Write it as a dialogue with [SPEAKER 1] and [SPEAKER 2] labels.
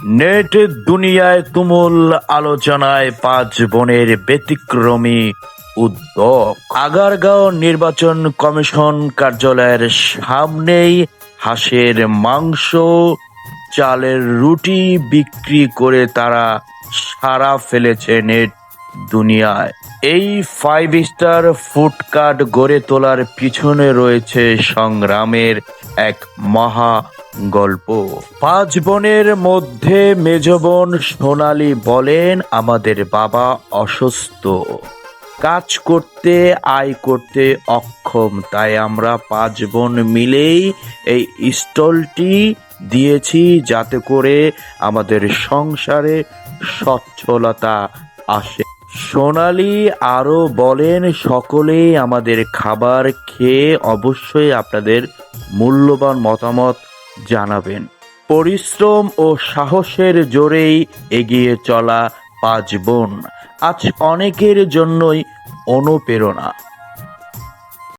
[SPEAKER 1] Net দুনিয়ায় তুমুল আলোচনায় পাঁচ বোনের ব্যতিক্রমী উদ্যোগ। আগারগাঁও নির্বাচন কমিশন কার্যালয়ের সামনেই হাঁসের মাংস, চালের রুটি বিক্রি করে তারা সাড়া ফেলেছে নেট দুনিয়ায়। এই 5 স্টার ফুড কার্ট গড়ে তোলার পিছনে রয়েছে সংগ্রামের এক মহা গল্প। পাঁচ বোনের মধ্যে মেজ বোন সোনালী বলেন, আমাদের বাবা অসুস্থ, কাজ করতে আয় করতে অক্ষম, তাই আমরা পাঁচ বোন মিলেই এই স্টলটি দিয়েছি যাতে করে আমাদের সংসারে সচ্ছলতা আসে। সোনালী আরো বলেন, সকলেই আমাদের খাবার খেয়ে অবশ্যই আপনাদের মূল্যবান মতামত জানাবেন। পরিশ্রম ও সাহসের জোরেই এগিয়ে চলা পাঁচ বোন আজ অনেকের জন্যই অনুপ্রেরণা।